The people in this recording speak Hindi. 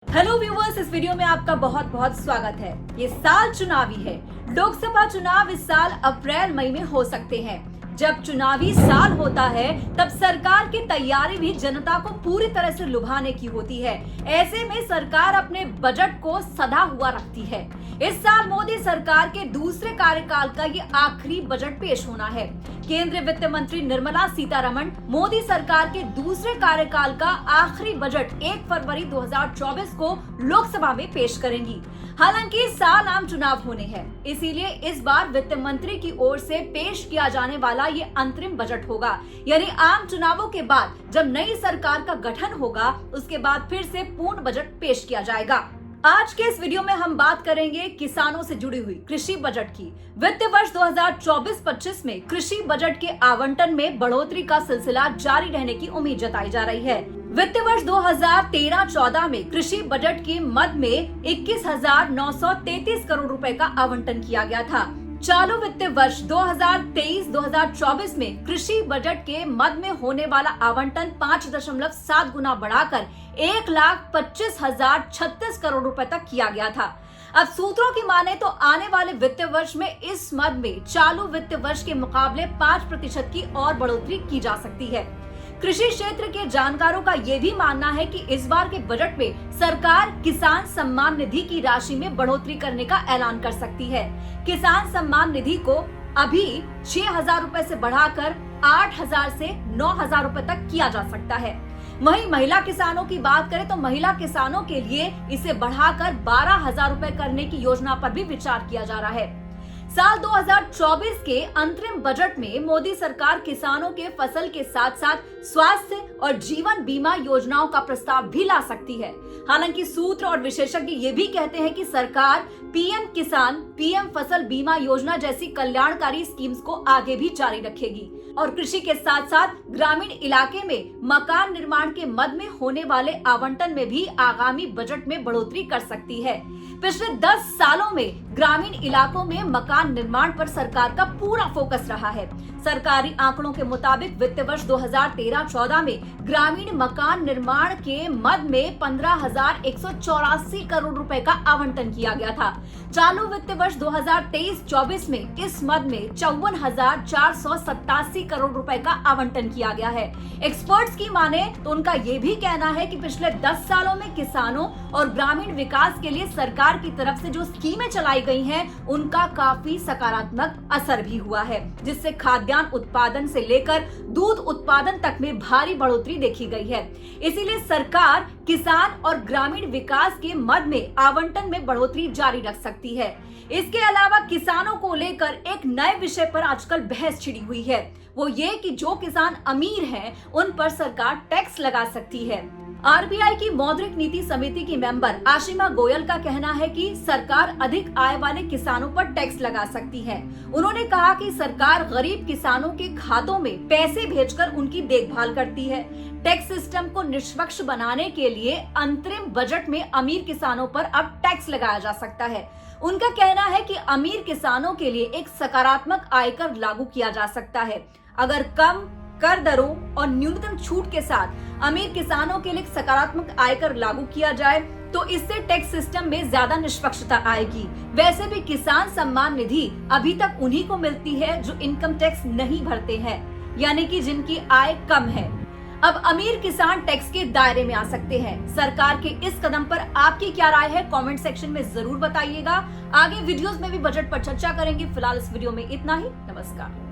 हेलो व्यूवर्स, इस वीडियो में आपका बहुत बहुत स्वागत है। ये साल चुनावी है। लोकसभा चुनाव इस साल अप्रैल मई में हो सकते हैं। जब चुनावी साल होता है तब सरकार की तैयारी भी जनता को पूरी तरह से लुभाने की होती है। ऐसे में सरकार अपने बजट को सधा हुआ रखती है। इस साल मोदी सरकार के दूसरे कार्यकाल का ये आखिरी बजट पेश होना है। केंद्रीय वित्त मंत्री निर्मला सीतारमण मोदी सरकार के दूसरे कार्यकाल का आखिरी बजट 1 फरवरी 2024 को लोकसभा में पेश करेंगी। हालांकि इस साल आम चुनाव होने हैं, इसीलिए इस बार वित्त मंत्री की ओर से पेश किया जाने वाला ये अंतरिम बजट होगा। यानी आम चुनावों के बाद जब नई सरकार का गठन होगा, उसके बाद फिर से पूर्ण बजट पेश किया जाएगा। आज के इस वीडियो में हम बात करेंगे किसानों से जुड़ी हुई कृषि बजट की। वित्त वर्ष 2024-25 में कृषि बजट के आवंटन में बढ़ोतरी का सिलसिला जारी रहने की उम्मीद जताई जा रही है। वित्त वर्ष 2013-14 में कृषि बजट के मद में 21,933 करोड़ रुपए का आवंटन किया गया था। चालू वित्त वर्ष 2023-2024 में कृषि बजट के मद में होने वाला आवंटन 5.7 गुना बढ़ाकर 1,25,036 करोड़ रुपए तक किया गया था। अब सूत्रों की माने तो आने वाले वित्त वर्ष में इस मद में चालू वित्त वर्ष के मुकाबले 5% की और बढ़ोतरी की जा सकती है। कृषि क्षेत्र के जानकारों का ये भी मानना है कि इस बार के बजट में सरकार किसान सम्मान निधि की राशि में बढ़ोतरी करने का ऐलान कर सकती है। किसान सम्मान निधि को अभी 6,000 रुपए से बढ़ाकर 8,000 से 9,000 रुपए तक किया जा सकता है। वहीं महिला किसानों की बात करें तो महिला किसानों के लिए इसे बढ़ाकर 12,000 रुपए करने की योजना पर भी विचार किया जा रहा है। साल 2024 के अंतरिम बजट में मोदी सरकार किसानों के फसल के साथ साथ स्वास्थ्य और जीवन बीमा योजनाओं का प्रस्ताव भी ला सकती है। हालांकि सूत्र और विशेषज्ञ ये भी कहते हैं कि सरकार पीएम किसान, पीएम फसल बीमा योजना जैसी कल्याणकारी स्कीम्स को आगे भी जारी रखेगी और कृषि के साथ साथ ग्रामीण इलाके में मकान निर्माण के मद में होने वाले आवंटन में भी आगामी बजट में बढ़ोतरी कर सकती है। पिछले 10 सालों में ग्रामीण इलाकों में मकान निर्माण पर सरकार का पूरा फोकस रहा है। सरकारी आंकड़ों के मुताबिक वित्त वर्ष 2013-14 में ग्रामीण मकान निर्माण के मद में 15,184 करोड़ रुपए का आवंटन किया गया था। चालू वित्त वर्ष 2023-24 में इस मद में 54,487 करोड़ रुपए का आवंटन किया गया है। एक्सपर्ट्स की माने तो उनका ये भी कहना है कि पिछले 10 सालों में किसानों और ग्रामीण विकास के लिए सरकार की तरफ से जो स्कीमें चलाई गई हैं, उनका काफी सकारात्मक असर भी हुआ है, जिससे खाद्यान्न उत्पादन से लेकर दूध उत्पादन तक में भारी बढ़ोतरी देखी गई है। इसीलिए सरकार किसान और ग्रामीण विकास के मद में आवंटन में बढ़ोतरी जारी रख सकती है। इसके अलावा किसानों को लेकर एक नए विषय पर आजकल बहस छिड़ी हुई है। वो ये कि जो किसान अमीर हैं, उन पर सरकार टैक्स लगा सकती है। आरबीआई की मौद्रिक नीति समिति की मेंबर आशिमा गोयल का कहना है कि सरकार अधिक आय वाले किसानों पर टैक्स लगा सकती है। उन्होंने कहा कि सरकार गरीब किसानों के खातों में पैसे भेजकर उनकी देखभाल करती है। टैक्स सिस्टम को निष्पक्ष बनाने के लिए अंतरिम बजट में अमीर किसानों पर अब टैक्स लगाया जा सकता है। उनका कहना है कि अमीर किसानों के लिए एक सकारात्मक आयकर लागू किया जा सकता है। अगर कम कर दरों और न्यूनतम छूट के साथ अमीर किसानों के लिए सकारात्मक आयकर लागू किया जाए तो इससे टैक्स सिस्टम में ज्यादा निष्पक्षता आएगी। वैसे भी किसान सम्मान निधि अभी तक उन्हीं को मिलती है जो इनकम टैक्स नहीं भरते हैं, यानी कि जिनकी आय कम है। अब अमीर किसान टैक्स के दायरे में आ सकते हैं। सरकार के इस कदम पर आपकी क्या राय है, कमेंट सेक्शन में जरूर बताइएगा। आगे वीडियोस में भी बजट पर चर्चा करेंगे। फिलहाल इस वीडियो में इतना ही। नमस्कार।